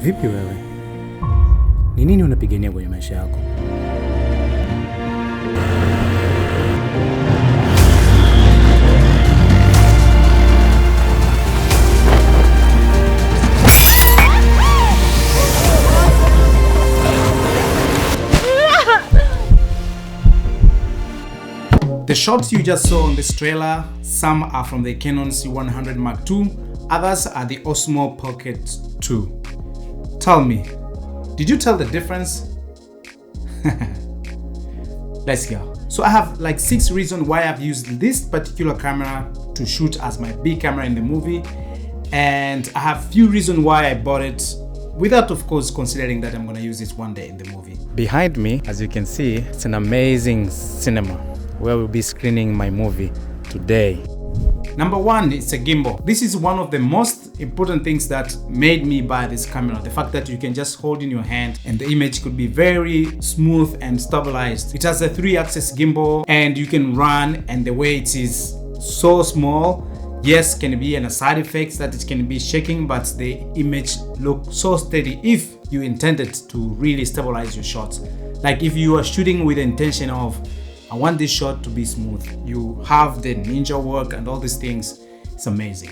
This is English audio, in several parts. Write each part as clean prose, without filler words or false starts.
Vipi wewe? Ni nini unapigania kwenye maisha yako? The shots you just saw on this trailer, some are from the Canon C100 Mark II, others are the Osmo Pocket 2. Tell me, did you tell the difference? Let's go. So I have like 6 reasons why I've used this particular camera to shoot as my big camera in the movie, and I have few reasons why I bought it, without of course considering that I'm gonna use it one day in the movie. Behind me, as you can see, it's an amazing cinema where we'll be screening my movie today. Number 1, it's a gimbal. This is one of the most important things that made me buy this camera. The fact that you can just hold in your hand and the image could be very smooth and stabilized. It has a 3-axis gimbal and you can run, and the way it is so small, yes, can be a side effect that it can be shaking, but the image looks so steady if you intended to really stabilize your shots. Like if you are shooting with the intention of, I want this shot to be smooth, you have the ninja work and all these things, it's amazing.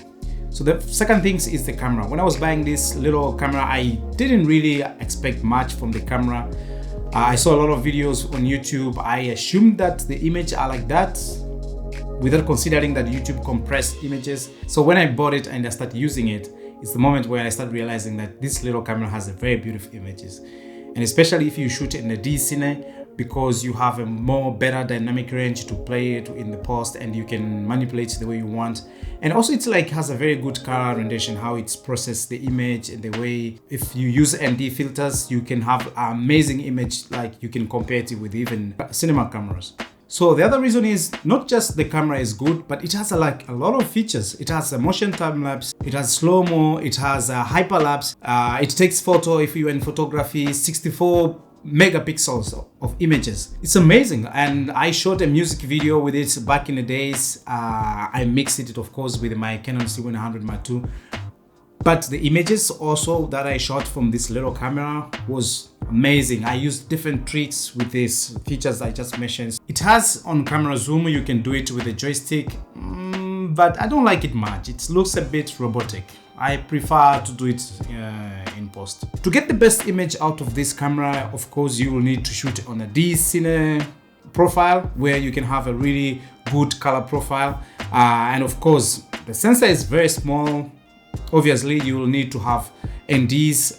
So the second thing is the camera. When I was buying this little camera, I didn't really expect much from the camera. I saw a lot of videos on YouTube. I assumed that the images are like that without considering that YouTube compressed images. So when I bought it and I started using it, it's the moment where I started realizing that this little camera has a very beautiful images. And especially if you shoot in a D-Cine, because you have a more better dynamic range to play it in the post, and you can manipulate the way you want. And also it's like has a very good color rendition, how it's processed the image, and the way if you use ND filters, you can have an amazing image, like you can compare it with even cinema cameras. So the other reason is not just the camera is good, but it has like a lot of features. It has a motion time lapse, it has slow-mo, it has a hyperlapse, it takes photo if you're in photography, 64 megapixels of images. It's amazing, and I shot a music video with it back in the days. I mixed it of course with my Canon C100 Mark II, but the images also that I shot from this little camera was amazing. I used different tricks with these features I just mentioned. It has on camera zoom, you can do it with a joystick, but I don't like it much. It looks a bit robotic. I prefer to do it in post. To get the best image out of this camera, of course, you will need to shoot on a D-Cine profile where you can have a really good color profile. And of course, the sensor is very small. Obviously, you will need to have NDs.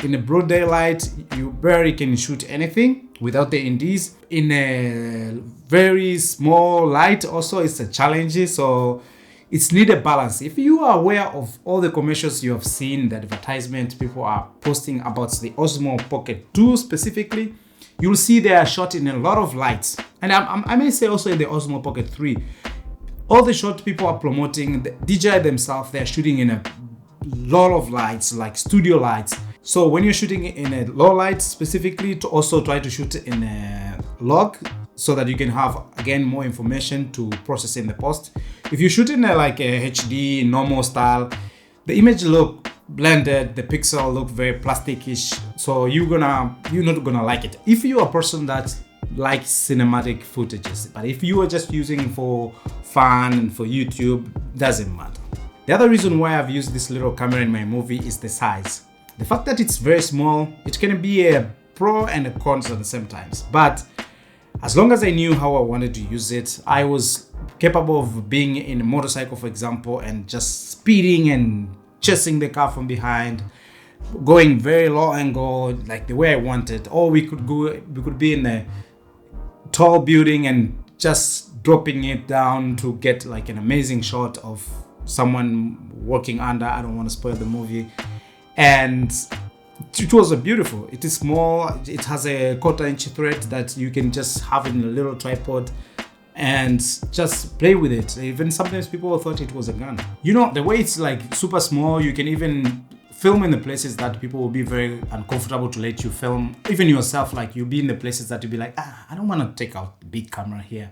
In a broad daylight, you barely can shoot anything without the NDs. In a very small light, also, it's a challenge. So it's need a balance. If you are aware of all the commercials you have seen, the advertisement people are posting about the Osmo Pocket 2 specifically, you'll see they are shot in a lot of lights. And I may say also in the Osmo Pocket 3, all the shot people are promoting, the DJI themselves, they are shooting in a lot of lights, like studio lights. So when you're shooting in a low light specifically, to also try to shoot in a log, so that you can have again more information to process in the post. If you shoot in like a HD normal style, the image look blended, the pixel look very plasticish, so you're not gonna like it if you're a person that likes cinematic footages. But if you are just using for fun and for YouTube, doesn't matter. The other reason why I've used this little camera in my movie is the size. The fact that it's very small, it can be a pro and a cons at the same time. But as long as I knew how I wanted to use it, I was capable of being in a motorcycle, for example, and just speeding and chasing the car from behind, going very low angle, like the way I wanted. Or we could be in a tall building and just dropping it down to get like an amazing shot of someone walking under. I don't want to spoil the movie. And it was beautiful. It is small. It has a 1/4-inch thread that you can just have in a little tripod and just play with it. Even sometimes people thought it was a gun. You know, the way it's like super small, you can even film in the places that people will be very uncomfortable to let you film. Even yourself, like you'll be in the places that you'll be like, I don't want to take out the big camera here.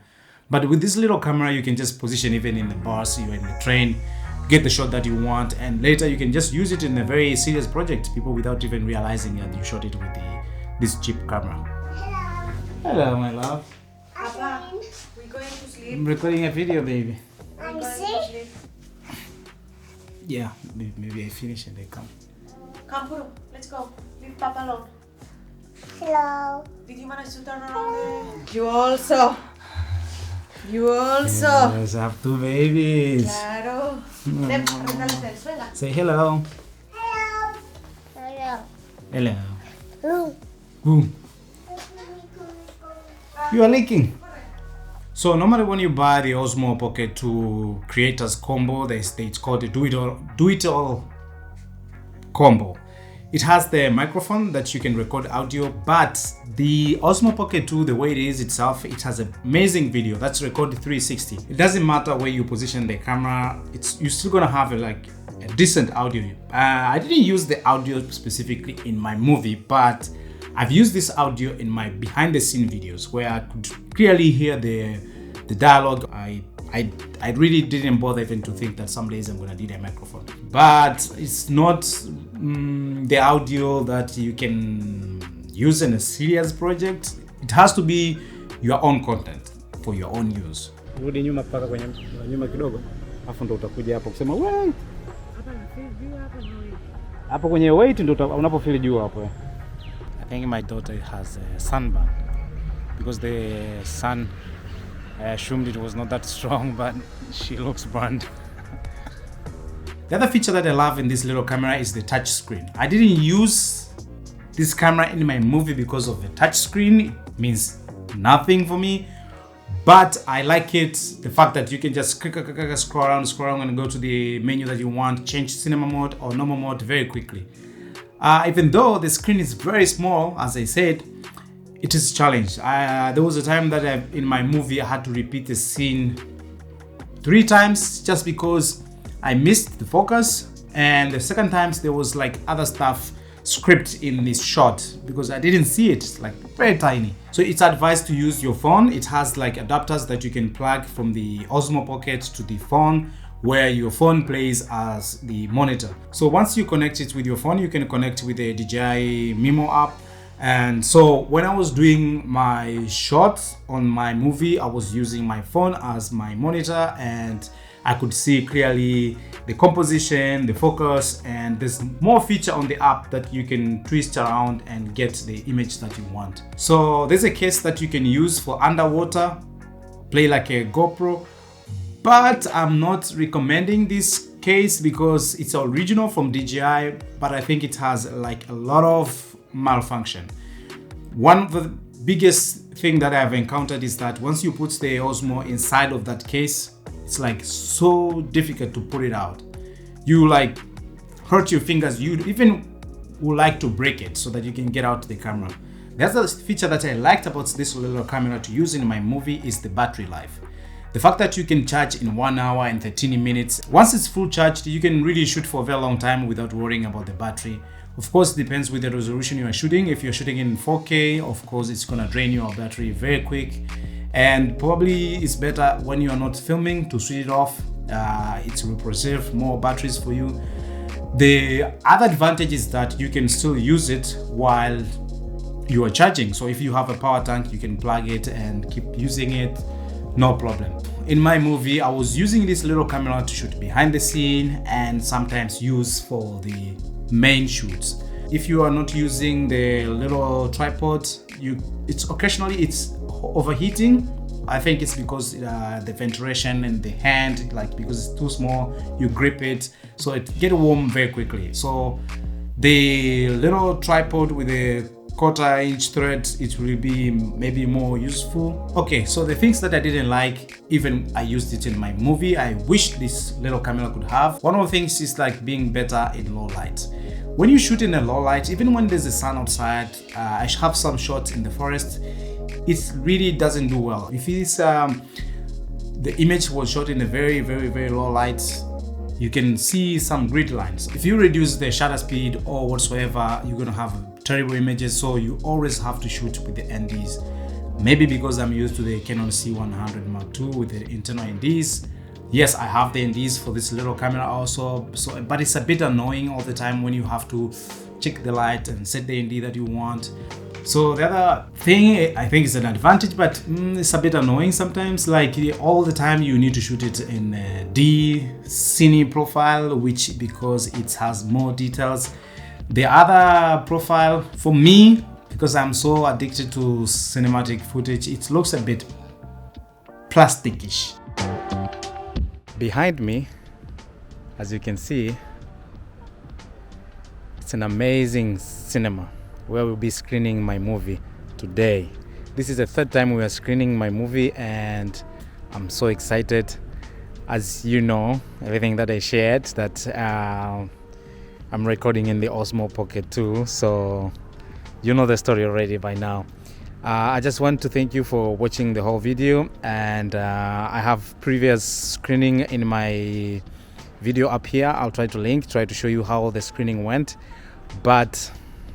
But with this little camera, you can just position even in the bus, you're in the train, get the shot that you want, and later you can just use it in a very serious project, people without even realizing that you shot it with this cheap camera. Hello, my love. Papa, we're going to sleep. I'm recording a video, baby. I'm going to sleep. Yeah, maybe I finish and they come. Come, Puru, let's go. Leave Papa alone. Hello. Did you manage to turn around there? You also. Yes, I have two babies. Claro. Ven, arréglales el suela. Say hello. Hello. Hello. Hello. Hello. Boom. You are leaking. So normally when you buy the Osmo Pocket 2 Creators Combo, it's called the Do It All Combo. It has the microphone that you can record audio, but the Osmo Pocket 2, the way it is itself, it has an amazing video that's recorded 360. It doesn't matter where you position the camera, you're still gonna have a decent audio. I didn't use the audio specifically in my movie, but I've used this audio in my behind the scene videos where I could clearly hear the dialogue. I really didn't bother even to think that some days I'm gonna need a microphone, but it's not the audio that you can use in a serious project. It has to be your own content for your own use. Rudi nyuma mpaka kwenye nyuma kidogo, afu ndo utakuja hapo kusema wait. Hapo kwenye wait ndo unapofeel juu hapo. I think my daughter has a sunburn because the sun, I assumed it was not that strong, but she looks burned. The other feature that I love in this little camera is the touch screen. I didn't use this camera in my movie because of the touch screen. It means nothing for me, but I like it, the fact that you can just scroll around and go to the menu that you want, change cinema mode or normal mode very quickly. Even though the screen is very small, as I said, it is a challenge. There was a time that in my movie I had to repeat the scene 3 times just because I missed the focus, and the second time there was other stuff script in this shot because I didn't see it, very tiny. So it's advised to use your phone. It has adapters that you can plug from the Osmo Pocket to the phone, where your phone plays as the monitor. So once you connect it with your phone, you can connect with the DJI Mimo app. And so when I was doing my shots on my movie, I was using my phone as my monitor, and I could see clearly the composition, the focus, and there's more feature on the app that you can twist around and get the image that you want. So there's a case that you can use for underwater, play like a GoPro, but I'm not recommending this case because it's original from DJI, but I think it has a lot of malfunction. One of the biggest thing that I've encountered is that once you put the Osmo inside of that case, it's so difficult to pull it out. You hurt your fingers. You even would like to break it so that you can get out the camera. The other feature that I liked about this little camera to use in my movie is the battery life. The fact that you can charge in 1 hour and 13 minutes. Once it's full charged, you can really shoot for a very long time without worrying about the battery. Of course, it depends with the resolution you are shooting. If you're shooting in 4K, of course, it's gonna drain your battery very quick. And probably it's better when you are not filming to switch it off. It will preserve more batteries for you. The other advantage is that you can still use it while you are charging. So if you have a power tank, you can plug it and keep using it, no problem. In my movie, I was using this little camera to shoot behind the scene and sometimes use for the main shoots. If you are not using the little tripod, it's occasionally overheating. I think it's because the ventilation and the hand, because it's too small, you grip it, so it gets warm very quickly. So the little tripod with a 1/4 inch thread, it will be maybe more useful. Okay, so the things that I didn't like, even I used it in my movie, I wish this little camera could have. One of the things is being better in low light. When you shoot in a low light, even when there's a sun outside, I have some shots in the forest, it really doesn't do well. If it's the image was shot in a very, very, very low light, you can see some grid lines. If you reduce the shutter speed or whatsoever, you're gonna have terrible images. So you always have to shoot with the NDs. Maybe because I'm used to the Canon C100 Mark II with the internal NDs, Yes, I have the NDs for this little camera also, so but it's a bit annoying all the time when you have to check the light and set the ND that you want. So the other thing I think is an advantage, but it's a bit annoying sometimes. Like all the time you need to shoot it in D cine profile, which because it has more details. The other profile for me, because I'm so addicted to cinematic footage, it looks a bit plasticish. Behind me, as you can see, it's an amazing cinema where we'll be screening my movie today. This is the third time we are screening my movie and I'm so excited. As you know, everything that I shared, that I'm recording in the Osmo Pocket too, so you know the story already by now. I just want to thank you for watching the whole video, and I have previous screening in my video up here. I'll try to show you how the screening went, but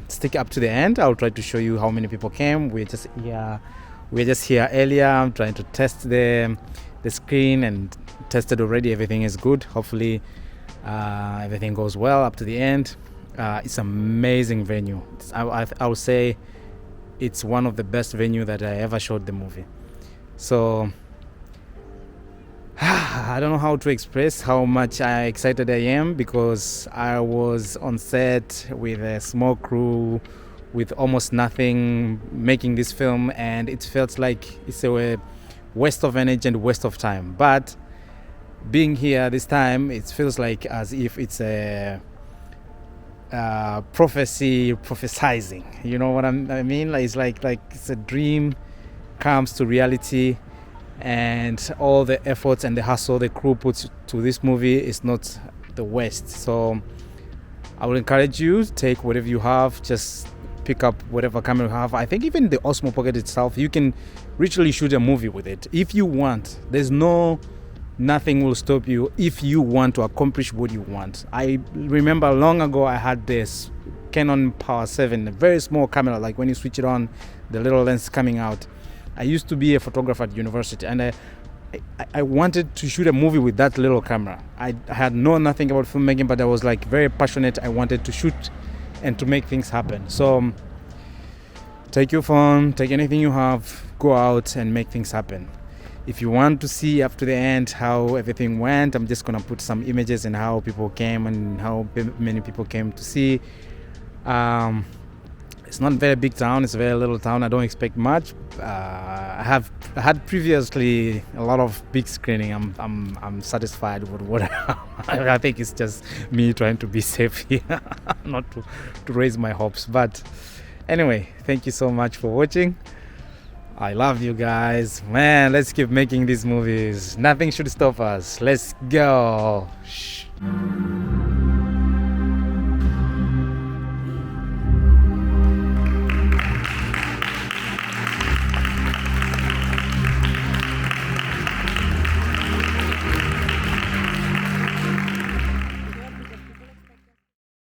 stick up to the end. I'll try to show you how many people came. We're just here earlier. I'm trying to test the screen and tested already. Everything is good. Hopefully everything goes well up to the end. It's an amazing venue. I would say it's one of the best venue that I ever shot the movie. So I don't know how to express how much excited I am, because I was on set with a small crew with almost nothing making this film, and it felt like it's a waste of energy and waste of time. But being here this time, it feels like as if it's a prophesizing, you know what I mean? Like it's like it's a dream comes to reality, and all the efforts and the hustle the crew puts to this movie is not the waste. So I would encourage you to take whatever you have, just pick up whatever camera you have. I think even the Osmo Pocket itself, you can literally shoot a movie with it if you want. Nothing will stop you if you want to accomplish what you want. I remember long ago I had this Canon Power 7, a very small camera, like when you switch it on, the little lens coming out. I used to be a photographer at university, and I wanted to shoot a movie with that little camera. I had nothing about filmmaking, but I was like very passionate. I wanted to shoot and to make things happen. So take your phone, take anything you have, go out and make things happen. If you want to see up to the end how everything went, I'm just gonna put some images and how people came and how many people came to see. It's not a very big town, it's a very little town. I don't expect much. I had previously a lot of big screening. I'm satisfied with what I think it's just me trying to be safe here, not to raise my hopes. But anyway, thank you so much for watching. I love you guys, man. Let's keep making these movies. Nothing should stop us. Let's go. Shh.